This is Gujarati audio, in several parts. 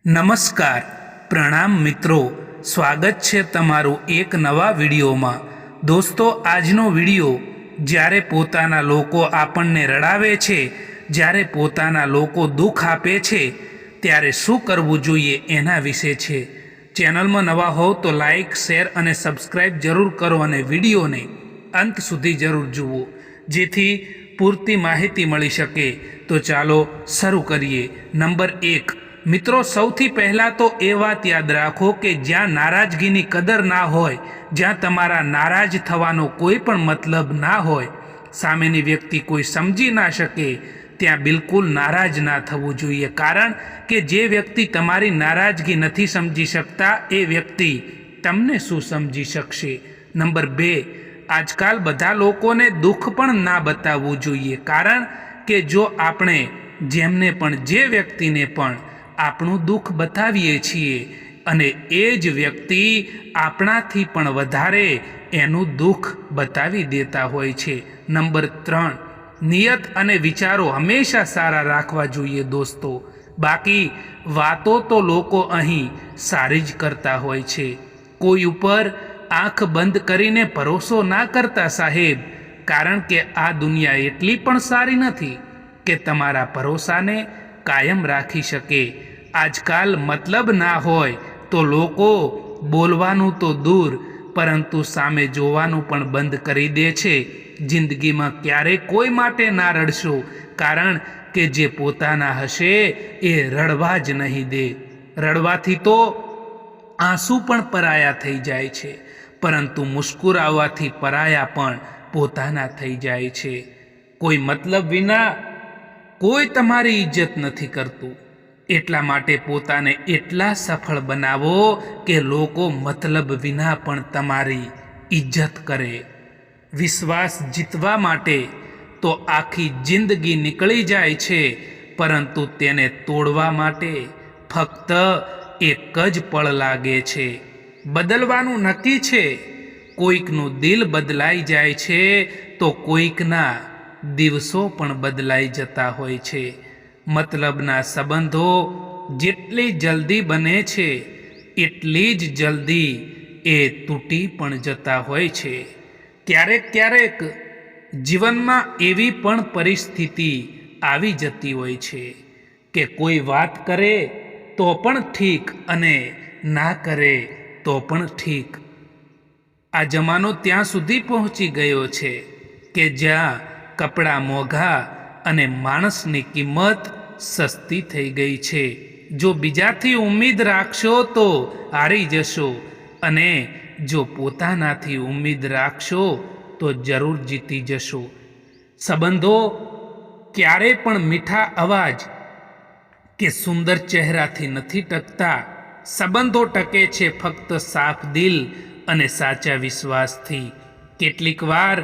નમસ્કાર, પ્રણામ મિત્રો, સ્વાગત છે તમારું એક નવા વિડીયોમાં। દોસ્તો, આજનો વિડીયો જ્યારે પોતાના લોકો આપણને રડાવે છે, જ્યારે પોતાના લોકો દુઃખ આપે છે, ત્યારે શું કરવું જોઈએ એના વિશે છે। ચેનલમાં નવા હોવ તો લાઈક, શેર અને સબસ્ક્રાઈબ જરૂર કરો અને વિડીયોને અંત સુધી જરૂર જુઓ, જેથી પૂરતી માહિતી મળી શકે। તો ચાલો શરૂ કરીએ। નંબર 1, મિત્રો, સૌથી પહેલાં તો એ વાત યાદ રાખો કે જ્યાં નારાજગીની કદર ના હોય, જ્યાં તમારા નારાજ થવાનો કોઈ પણ મતલબ ના હોય, સામેની વ્યક્તિ કોઈ સમજી ના શકે, ત્યાં બિલકુલ નારાજ ના થવું જોઈએ। કારણ કે જે વ્યક્તિ તમારી નારાજગી નથી સમજી શકતા, એ વ્યક્તિ તમને શું સમજી શકશે। નંબર 2, આજકાલ બધા લોકોને દુઃખ પણ ના બતાવવું જોઈએ, કારણ કે જો આપણે જેમને પણ, જે વ્યક્તિને પણ આપણું દુઃખ બતાવીએ છીએ અને એ જ વ્યક્તિ આપણાથી પણ વધારે એનું દુઃખ બતાવી દેતા હોય છે। નંબર 3, નિયત અને વિચારો હંમેશા સારા રાખવા જોઈએ દોસ્તો। બાકી વાતો તો લોકો અહીં સારી જ કરતા હોય છે। કોઈ ઉપર આંખ બંધ કરીને ભરોસો ના કરતા સાહેબ, કારણ કે આ દુનિયા એટલી પણ સારી નથી કે તમારા ભરોસાને કાયમ રાખી શકે। આજકાલ મતલબ ના હોય તો લોકો બોલવાનું તો દૂર, પરંતુ સામે જોવાનું પણ બંધ કરી દે છે। જિંદગીમાં ક્યારેય કોઈ માટે ના રડશો, કારણ કે જે પોતાના હશે એ રડવા જ નહીં દે। રડવાથી તો આંસુ પણ પરાયા થઈ જાય છે, પરંતુ મુસ્કુરાવવાથી પરાયા પણ પોતાના થઈ જાય છે। કોઈ મતલબ વિના કોઈ તમારી ઇજ્જત નથી કરતું, એટલા માટે પોતાને એટલા સફળ બનાવો કે લોકો મતલબ વિના પણ તમારી ઇજ્જત કરે। વિશ્વાસ જીતવા માટે તો આખી જિંદગી નીકળી જાય છે, પરંતુ તેને તોડવા માટે ફક્ત એક જ પળ લાગે છે। બદલવાનું નક્કી છે, કોઈકનું દિલ બદલાઈ જાય છે તો કોઈકના દિવસો પણ બદલાઈ જતા હોય છે। મતલબના સંબંધો જેટલી જલ્દી બને છે, એટલી જ જલ્દી એ તૂટી પણ જતા હોય છે। ક્યારેક જીવનમાં એવી પણ પરિસ્થિતિ આવી જતી હોય છે કે કોઈ વાત કરે તો પણ ઠીક અને ના કરે તો પણ ઠીક। આ જમાનો ત્યાં સુધી પહોંચી ગયો છે કે જ્યાં કપડાં મોંઘા અને માણસની કિંમત સસ્તી થઈ ગઈ છે। જો બીજાથી ઉમ્મીદ રાખશો તો હારી જશો, અને જો પોતાનાથી ઉમ્મીદ રાખશો તો જરૂર જીતી જશો। સંબંધો ક્યારે પણ મીઠા અવાજ કે સુંદર ચહેરાથી નથી ટકતા। સંબંધો ટકે છે ફક્ત સાફ દિલ અને સાચા વિશ્વાસથી। કેટલીક વાર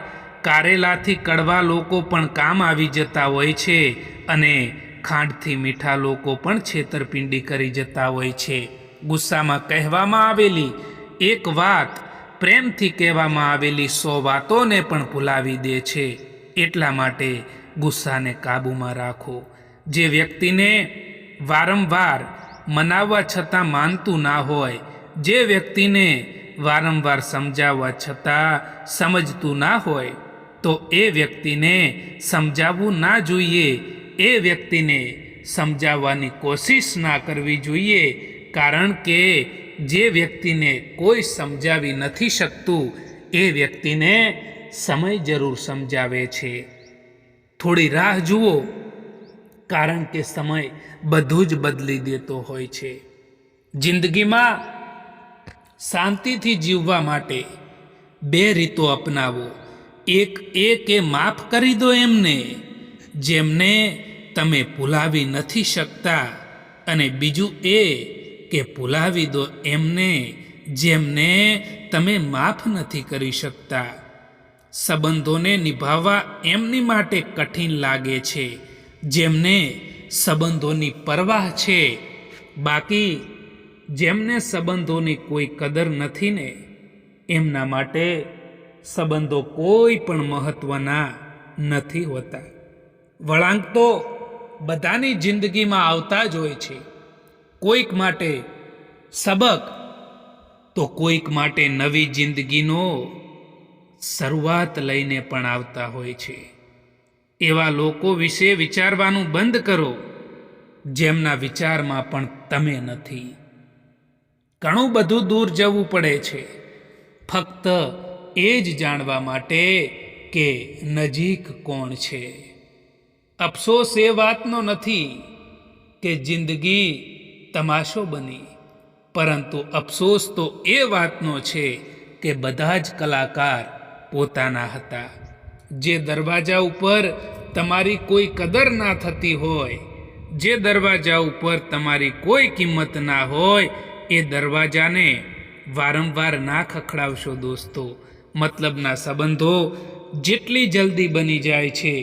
કારેલાથી કડવા લોકો પણ કામ આવી જતા હોય છે, અને ખાંડથી મીઠા લોકો પણ છેતરપિંડી કરી જતા હોય છે। ગુસ્સામાં કહેવામાં આવેલી એક વાત પ્રેમથી કહેવામાં આવેલી 100 વાતોને પણ ભૂલાવી દે છે। એટલા માટે ગુસ્સાને કાબૂમાં રાખો। જે વ્યક્તિને વારંવાર મનાવવા છતાં માનતું ના હોય, જે વ્યક્તિને વારંવાર સમજાવવા છતાં સમજતું ના હોય, તો એ વ્યક્તિને સમજાવવું ના જોઈએ। એ વ્યક્તિને સમજાવવાની કોશિશ ના કરવી જોઈએ, કારણ કે જે વ્યક્તિને કોઈ સમજાવી નથી શકતું, એ વ્યક્તિને સમય જરૂર સમજાવે છે। થોડી રાહ જુઓ, કારણ કે સમય બધું જ બદલી દેતો હોય છે। જિંદગીમાં શાંતિથી જીવવા માટે 2 રીતો અપનાવો। એક એ કે માફ કરી દો એમને, જેમને તમે ભૂલાવી નથી શકતા, અને બીજું એ કે ભૂલાવી દો એમને જેમને તમે માફ નથી કરી શકતા। સંબંધોને નિભાવવા એમની માટે કઠિન લાગે છે જેમને સંબંધોની પરવાહ છે। બાકી જેમને સંબંધોની કોઈ કદર નથી ને, એમના માટે સંબંધો કોઈ પણ મહત્વના નથી હોતા। વળાંક તો બધાની જિંદગીમાં આવતા જ હોય છે। કોઈક માટે સબક તો કોઈક માટે નવી જિંદગીનો શરૂઆત લઈને પણ આવતા હોય છે. એવા લોકો વિશે વિચારવાનું બંધ કરો જેમના વિચારમાં પણ તમે નથી. ઘણું બધું દૂર જવું પડે છે ફક્ત એ જ જાણવા માટે કે નજીક કોણ છે. અફસોસ એ વાતનો નથી કે જિંદગી તમાશો બની, પરંતુ અફસોસ તો એ વાતનો છે કે બધા જ કલાકાર પોતાના હતા. જે દરવાજા ઉપર તમારી કોઈ કદર ના થતી હોય, જે દરવાજા ઉપર તમારી કોઈ કિંમત ના હોય, એ દરવાજાને વારંવાર ના ખખડાવશો દોસ્તો. મતલબના સંબંધો જેટલી જલ્દી બની જાય છે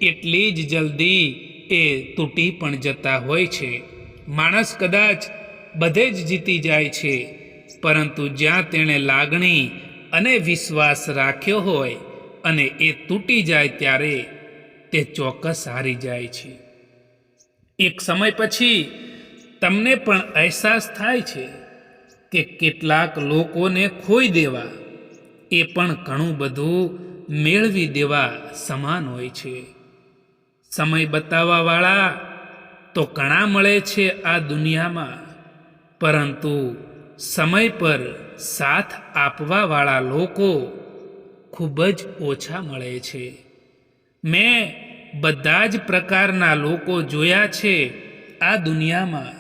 એટલી જ જલ્દી એ તૂટી પણ જતા હોય છે. માણસ કદાચ બધે જ જીતી જાય છે, પરંતુ જ્યાં તેણે લાગણી અને વિશ્વાસ રાખ્યો હોય અને એ તૂટી જાય ત્યારે તે ચોક્કસ હારી જાય છે. એક સમય પછી તમને પણ અહેસાસ થાય છે કે કેટલાક લોકોને ખોઈ દેવા એ પણ ઘણું બધું મેળવી દેવા સમાન હોય છે. સમય બતાવવાવાળા તો ઘણા મળે છે આ દુનિયામાં, પરંતુ સમય પર સાથ આપવાવાળા લોકો ખૂબ જ ઓછા મળે છે. મેં બધા જ પ્રકારના લોકો જોયા છે આ દુનિયામાં.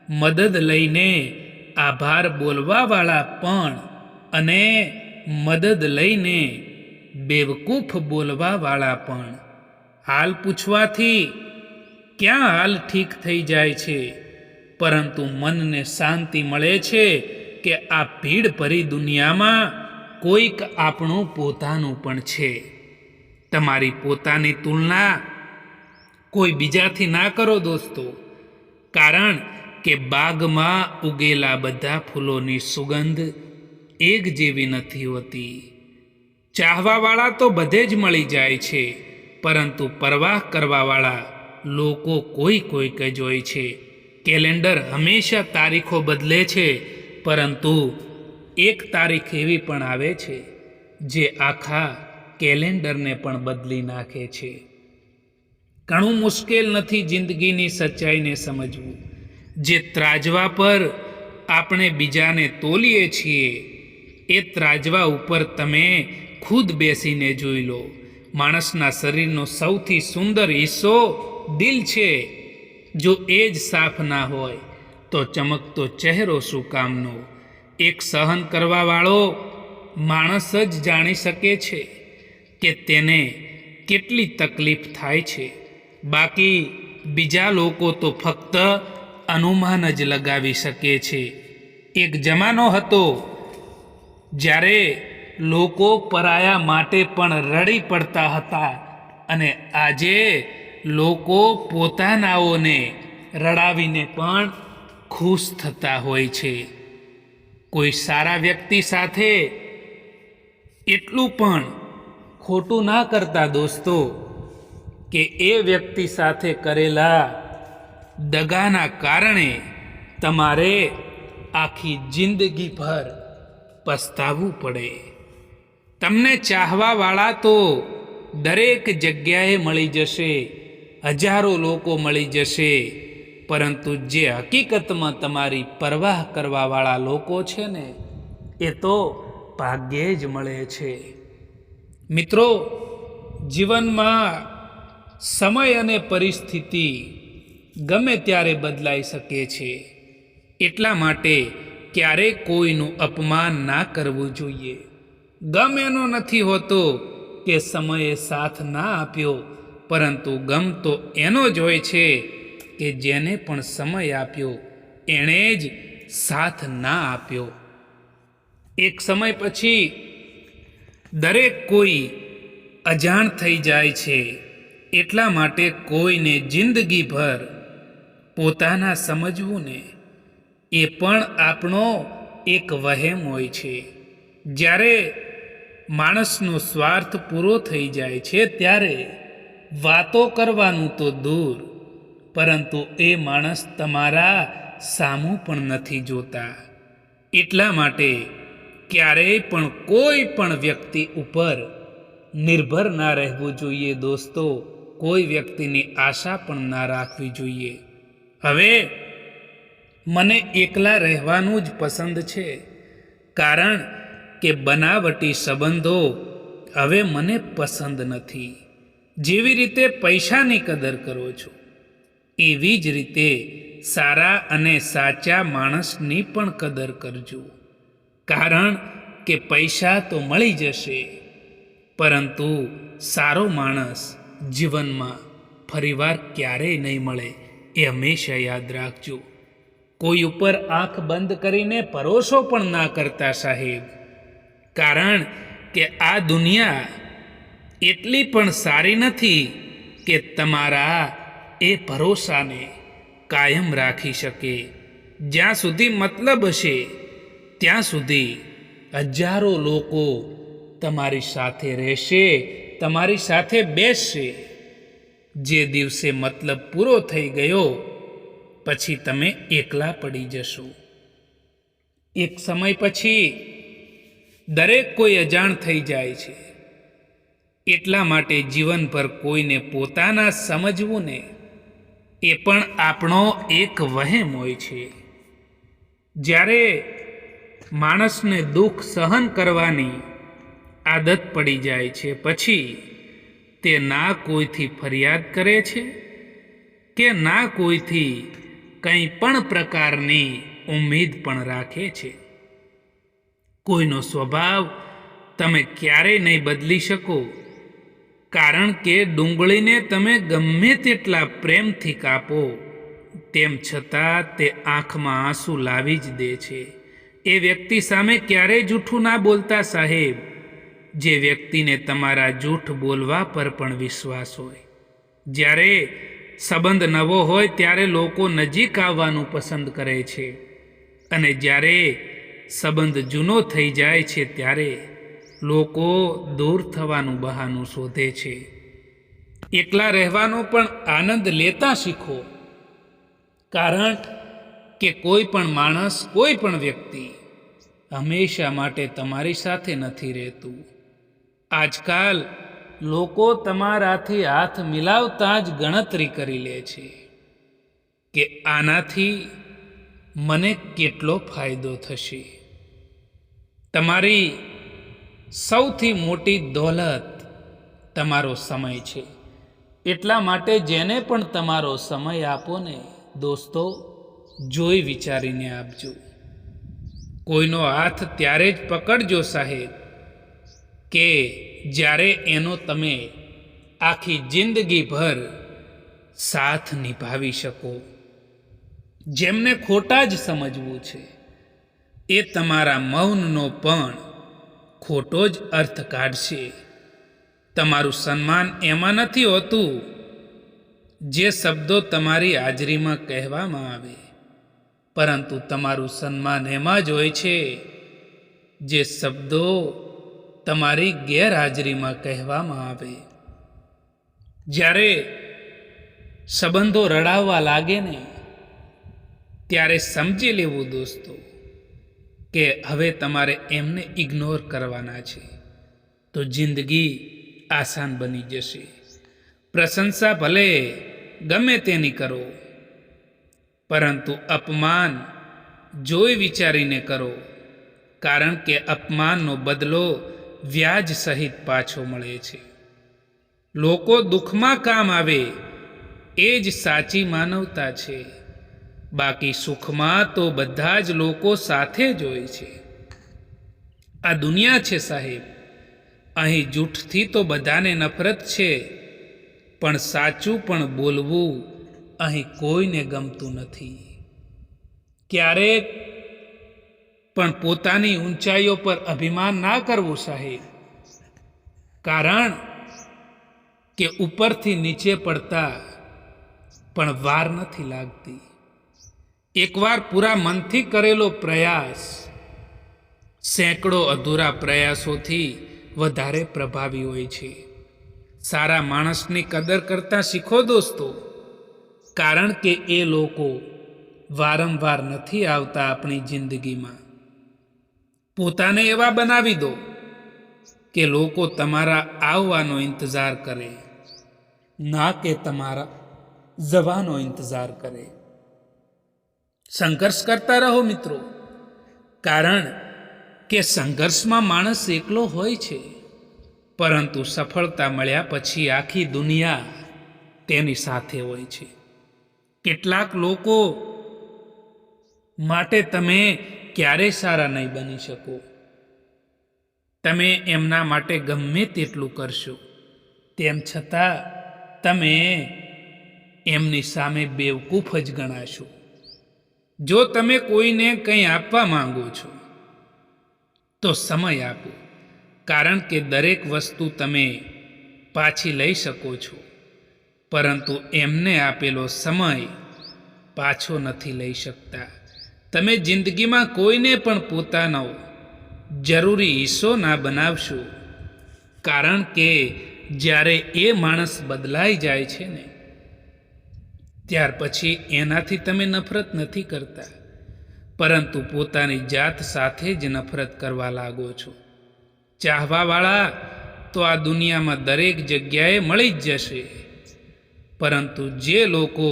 મદદ લઈને આભાર બોલવાવાળા પણ અને મદદ લઈને બેવકૂફ બોલવાવાળા પણ. હાલ પૂછવાથી ક્યાં હાલ ઠીક થઈ જાય છે, પરંતુ મનને શાંતિ મળે છે કે આ ભીડ ભરી દુનિયામાં કોઈક આપણું પોતાનું પણ છે. તમારી પોતાની તુલના કોઈ બીજાથી ના કરો દોસ્તો, કારણ કે બાગમાં ઉગેલા બધા ફૂલોની સુગંધ એક જેવી નથી હોતી. ચાહવાવાળા તો બધે જ મળી જાય છે, પરંતુ પરવાહ કરવાવાળા લોકો કોઈક જ હોય છે. કેલેન્ડર હંમેશા તારીખો બદલે છે, પરંતુ એક તારીખ એવી પણ આવે છે જે આખા કેલેન્ડરને પણ બદલી નાખે છે. ઘણું મુશ્કેલ નથી જિંદગીની સચ્ચાઈને સમજવું. જે ત્રાજવા પર આપણે બીજાને તોલીએ છીએ એ ત્રાજવા ઉપર તમે ખુદ બેસીને જોઈ લો. માણસના શરીરનો સૌથી સુંદર હિસ્સો દિલ છે. જો એ જ સાફ ના હોય તો ચમકતો ચહેરો શું કામનો. એક સહન કરવાવાળો માણસ જ જાણી શકે છે કે તેને કેટલી તકલીફ થાય છે. બાકી બીજા લોકો તો ફક્ત અનુમાન જ લગાવી શકે છે. એક જમાનો હતો જ્યારે લોકો પરાયા માટે પણ રડી પડતા હતા, અને આજે લોકો પોતાનાઓને રડાવીને પણ ખુશ થતા હોય છે. કોઈ સારા વ્યક્તિ સાથે એટલું પણ ખોટું ના કરતા દોસ્તો કે એ વ્યક્તિ સાથે કરેલા દગાના કારણે તમારે આખી જિંદગીભર પસ્તાવવું પડે. તમને ચાહવાવાળા તો દરેક જગ્યાએ મળી જશે, હજારો લોકો મળી જશે, પરંતુ જે હકીકતમાં તમારી પરવાહ કરવાવાળા લોકો છે ને એ તો ભાગ્યે જ મળે છે. મિત્રો, જીવનમાં સમય અને પરિસ્થિતિ ગમે ત્યારે બદલાઈ શકે છે. એટલા માટે ક્યારેય કોઈનું અપમાન ના કરવું જોઈએ. ગમ એનો નથી હોતો કે સમયે સાથ ના આપ્યો, પરંતુ ગમ તો એનો જ હોય છે કે જેને પણ સમય આપ્યો એણે જ સાથ ના આપ્યો. એક સમય પછી દરેક કોઈ અજાણ થઈ જાય છે. એટલા માટે કોઈને જિંદગીભર પોતાના સમજવું ને એ પણ આપણો એક વહેમ હોય છે. જ્યારે માણસનો સ્વાર્થ પૂરો થઈ જાય છે ત્યારે વાતો કરવાનું તો દૂર, પરંતુ એ માણસ તમારા સામું પણ નથી જોતા. એટલા માટે ક્યારેય પણ કોઈ પણ વ્યક્તિ ઉપર નિર્ભર ના રહેવું જોઈએ દોસ્તો. કોઈ વ્યક્તિની આશા પણ ના રાખવી જોઈએ. હવે મને એકલા રહેવાનું જ પસંદ છે, કારણ કે બનાવટી સંબંધો હવે મને પસંદ નથી. જેવી રીતે પૈસાની કદર કરો છો, એવી જ રીતે સારા અને સાચા માણસની પણ કદર કરજો. કારણ કે પૈસા તો મળી જશે, પરંતુ સારો માણસ જીવનમાં ફરીવાર ક્યારેય નહીં મળે, એ હંમેશા યાદ રાખજો. કોઈ ઉપર આંખ બંધ કરીને ભરોસો પણ ના કરતા સાહેબ, કારણ કે આ દુનિયા એટલી પણ સારી નથી કે તમારા એ ભરોસાને કાયમ રાખી શકે. જ્યાં સુધી મતલબ હશે ત્યાં સુધી હજારો લોકો તમારી સાથે રહેશે, તમારી સાથે બેસશે. જે દિવસે મતલબ પૂરો થઈ ગયો પછી તમે એકલા પડી જશો. એક સમય પછી દરેક કોઈ અજાણ થઈ જાય છે. એટલા માટે જીવનભર કોઈને પોતાના સમજવું ને એ પણ આપણો એક વહેમ હોય છે. જ્યારે માણસને દુઃખ સહન કરવાની આદત પડી જાય છે, પછી તે ના કોઈથી ફરિયાદ કરે છે કે ના કોઈથી કંઈ પણ પ્રકારની ઉમ્મીદ પણ રાખે છે. કોઈનો સ્વભાવ તમે ક્યારેય નહીં બદલી શકો, કારણ કે ડુંગળીને તમે ગમે તેટલા પ્રેમથી કાપો તેમ છતાં તે આંખમાં આંસુ લાવી જ દે છે. એ વ્યક્તિ સામે ક્યારેય જૂઠું ના બોલતા સાહેબ, જે વ્યક્તિને તમારા જૂઠ બોલવા પર પણ વિશ્વાસ હોય. જ્યારે સંબંધ નવો હોય ત્યારે લોકો નજીક આવવાનું પસંદ કરે છે, અને જ્યારે સંબંધ જૂનો થઈ જાય છે ત્યારે લોકો દૂર થવાનું બહાનું શોધે છે. એકલા રહેવાનો પણ આનંદ લેતા શીખો, કારણ કે કોઈ પણ માણસ, કોઈ પણ વ્યક્તિ હંમેશા માટે તમારી સાથે નથી રહેતું. આજકાલ લોકો તમારાથી હાથ મિલાવતા જ ગણતરી કરી લે છે કે આનાથી મને કેટલો ફાયદો થશે. તમારી સૌથી મોટી દોલત તમારો સમય છે. એટલા માટે જેને પણ તમારો સમય આપો ને દોસ્તો, જોઈ વિચારીને આપજો. કોઈનો હાથ ત્યારે જ પકડજો સાહેબ કે જ્યારે એનો તમે આખી જિંદગીભર સાથ નિભાવી શકો. જેમને ખોટા જ સમજવું છે એ તમારા મૌનનો પણ ખોટો જ અર્થ કાઢશે. તમારું સન્માન એમાં નથી હોતું જે શબ્દો તમારી હાજરીમાં કહેવામાં આવે, પરંતુ તમારું સન્માન એમાં જ હોય છે જે શબ્દો તમારી ગેરહાજરીમાં કહેવામાં આવે. જ્યારે સંબંધો રડાવવા લાગે ને ત્યારે સમજી લેવું દોસ્તો કે હવે તમારે એમને ઇગ્નોર કરવાના છે, તો જિંદગી આસાન બની જશે. પ્રશંસા ભલે ગમે તેની કરો, પરંતુ અપમાન જોઈ વિચારીને કરો, કારણ કે અપમાનનો બદલો વ્યાજ સહિત પાછો મળે છે. લોકો દુઃખમાં કામ આવે એ જ સાચી માનવતા છે. બાકી સુખમાં તો બધા જ લોકો સાથે જ હોય છે. આ દુનિયા છે સાહેબ, અહીં જૂઠથી તો બધાને નફરત છે, પણ સાચું પણ બોલવું અહીં કોઈને ગમતું નથી. ક્યારેક પણ પોતાની ઊંચાઈઓ પર અભિમાન ના કરવું સાહેબ, કારણ કે ઉપરથી નીચે પડતા પણ વાર નથી લાગતી. એકવાર પૂરા મનથી કરેલો પ્રયાસ સેંકડો અધૂરા પ્રયાસોથી વધારે પ્રભાવી હોય છે. સારા માણસની કદર કરતા શીખો દોસ્તો, કારણ કે એ લોકો વારંવાર નથી આવતા આપણી જિંદગીમાં. પોતાને એવા બનાવી દો કે લોકો તમારા આવવાનો ઇંતજાર કરે, ના કે તમારા જવાનો ઇંતજાર કરે. સંઘર્ષ કરતા રહો મિત્રો, કારણ કે સંઘર્ષમાં માણસ એકલો હોય છે, પરંતુ સફળતા મળ્યા પછી આખી દુનિયા તેની સાથે હોય છે. કેટલાક લોકો માટે તમે ક્યારેય સારા નહીં બની શકો. તમે એમના માટે ગમે તેટલું કરશો, તેમ છતાં તમે એમની સામે બેવકૂફ જ ગણાશો. જો તમે કોઈને કંઈ આપવા માંગો છો તો સમય આપો, કારણ કે દરેક વસ્તુ તમે પાછી લઈ શકો છો, પરંતુ એમને આપેલો સમય પાછો નથી લઈ શકતા. તમે જિંદગીમાં કોઈને પણ પોતાનો જરૂરી હિસ્સો ના બનાવશો, કારણ કે જ્યારે એ માણસ બદલાઈ જાય છે ને, ત્યાર પછી એનાથી તમે નફરત નથી કરતા, પરંતુ પોતાની જાત સાથે જ નફરત કરવા લાગો છો. ચાહવાવાળા તો આ દુનિયામાં દરેક જગ્યાએ મળી જ જશે, પરંતુ જે લોકો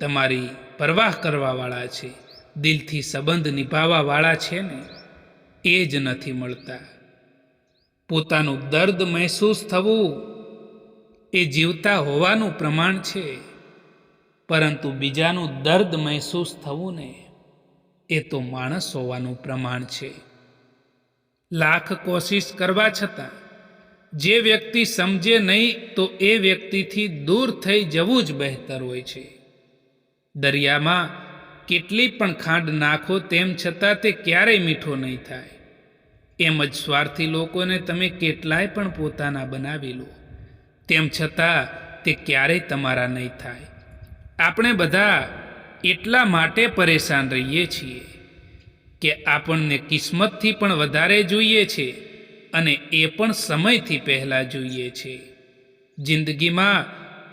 તમારી પરવાહ કરવાવાળા છે, દિલથી સંબંધ નિભાવવાવાળા છે ને, એ જ નથી મળતા. પોતાનું દર્દ મહેસૂસ થવું એ જીવતા હોવાનું પ્રમાણ છે, પરંતુ બીજાનું દર્દ મહેસૂસ થવું ને, એ તો માણસ હોવાનું પ્રમાણ છે. લાખ કોશિશ કરવા છતાં જે વ્યક્તિ સમજે નહીં, તો એ વ્યક્તિથી દૂર થઈ જવું જ બહેતર હોય છે. દરિયામાં કેટલી પણ ખાંડ નાખો, તેમ છતાં તે ક્યારેય મીઠો નહીં થાય. એમ જ સ્વાર્થી લોકોને તમે કેટલાય પણ પોતાના બનાવી લો, તેમ છતાં તે ક્યારેય તમારા નહીં થાય. આપણે બધા એટલા માટે પરેશાન રહીએ છીએ કે આપણને કિસ્મતથી પણ વધારે જોઈએ છે, અને એ પણ સમયથી પહેલાં જોઈએ છે. જિંદગીમાં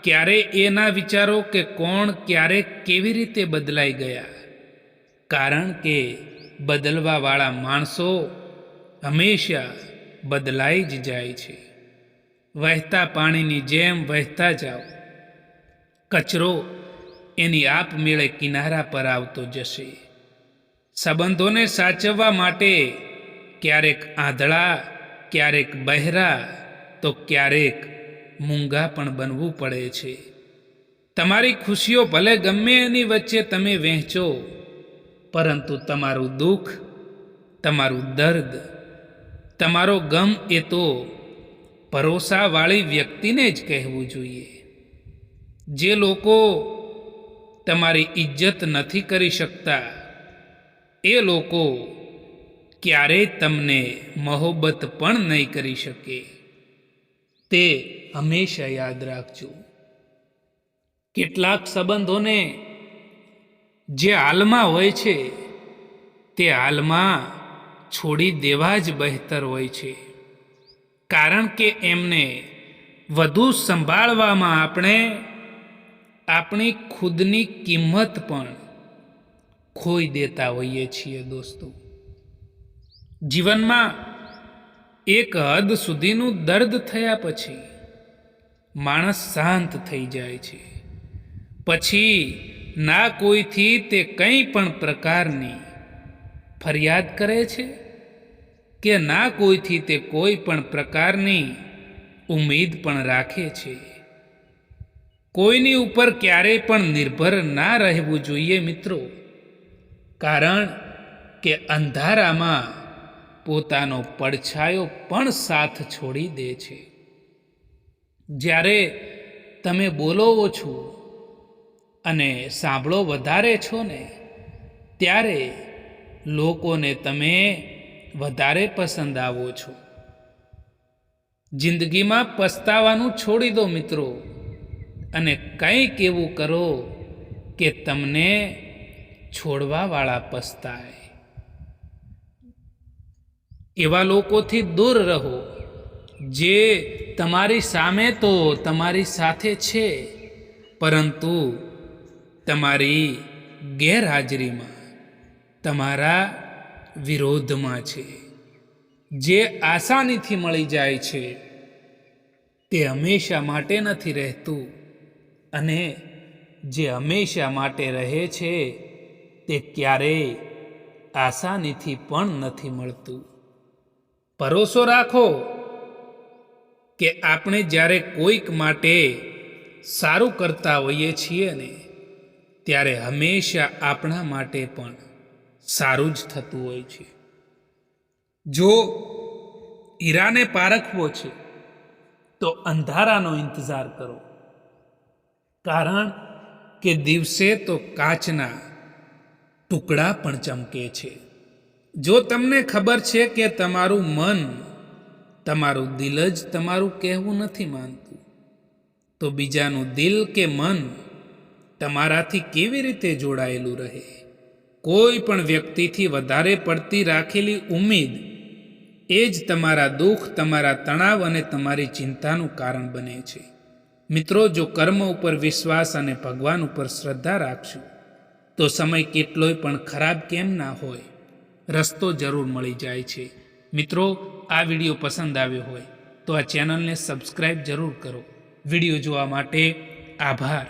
ક્યારેય એ ના વિચારો કે કોણ ક્યારે કેવી રીતે બદલાઈ ગયા, કારણ કે બદલવાવાળા માણસો હંમેશા બદલાઈ જ જાય છે. વહેતા પાણીની જેમ વહેતા જાઓ, કચરો એની આપમેળે કિનારા પર આવતો જશે. સંબંધોને સાચવવા માટે ક્યારેક આંધળા, ક્યારેક બહેરા, તો ક્યારેક મૂંગા પણ બનવું પડે છે. તમારી ખુશીઓ ભલે ગમે એની વચ્ચે તમે વહેંચો, પરંતુ તમારું દુઃખ, તમારું દર્દ, તમારો ગમ એ તો ભરોસાવાળી વ્યક્તિને જ કહેવું જોઈએ. જે લોકો તમારી ઇજ્જત નથી કરી શકતા, એ લોકો ક્યારેય તમને મહોબ્બત પણ નહીં કરી શકે. તે હંમેશા યાદ રાખજો. કેટલાક સંબંધોને જે હાલમાં હોય છે, તે હાલમાં છોડી દેવા જ બહેતર હોય છે, કારણ કે એમને વધુ સંભાળવામાં આપણે આપણી ખુદની કિંમત પણ ખોઈ દેતા હોઈએ છીએ. દોસ્તો, જીવનમાં એક હદ સુધીનું દર્દ થયા પછી માણસ શાંત થઈ જાય છે. પછી ના કોઈથી તે કંઈ પણ પ્રકારની ફરિયાદ કરે છે, કે ના કોઈથી તે કોઈ પણ પ્રકારની ઉમ્મીદ પણ રાખે છે. કોઈની ઉપર ક્યારેય પણ નિર્ભર ના રહેવું જોઈએ મિત્રો, કારણ કે અંધારામાં પોતાનો પડછાયો પણ સાથ છોડી દે છે. જ્યારે તમે બોલો ઓછું અને સાંભળો વધારે છો ને, ત્યારે લોકોને તમે વધારે પસંદ આવો છો. જિંદગીમાં પસ્તાવાનું છોડી દો મિત્રો, અને કંઈક એવું કરો કે તમને છોડવાવાળા પસ્તાય. એવા લોકોથી દૂર રહો જે તમારી સામે તો તમારી સાથે છે, પરંતુ તમારી ગેરહાજરીમાં તમારા વિરોધમાં છે. જે આસાનીથી મળી જાય છે તે હંમેશા માટે નથી રહેતું, અને જે હંમેશા માટે રહે છે તે ક્યારેય આસાનીથી પણ નથી મળતું. ભરોસો રાખો કે આપણે જ્યારે કોઈક માટે સારું કરતા હોઈએ છીએ ને, ત્યારે હંમેશા આપણા માટે પણ સારું જ થતું હોય છે. જો હીરાને પારખવો છે તો અંધારાનો ઇંતજાર કરો, કારણ કે દિવસે તો કાચના ટુકડા પણ ચમકે છે. જો તમને ખબર છે કે તમારું મન, તમારું દિલ જ તમારું કહેવું નથી માનતું, તો બીજાનું દિલ કે મન તમારાથી કેવી રીતે જોડાયેલું રહે? કોઈ પણ વ્યક્તિથી વધારે પડતી રાખેલી ઉમ્મીદ એ જ તમારા દુઃખ, તમારા તણાવ અને તમારી ચિંતાનું કારણ બને છે. મિત્રો, જો કર્મ ઉપર વિશ્વાસ અને ભગવાન ઉપર શ્રદ્ધા રાખશું તો સમય કેટલોય પણ ખરાબ કેમ ના હોય, રસ્તો જરૂર મળી જાય છે. મિત્રો, આ વિડીયો પસંદ આવ્યો હોય તો આ ચેનલને સબસ્ક્રાઈબ જરૂર કરો. વિડીયો જોવા માટે આભાર.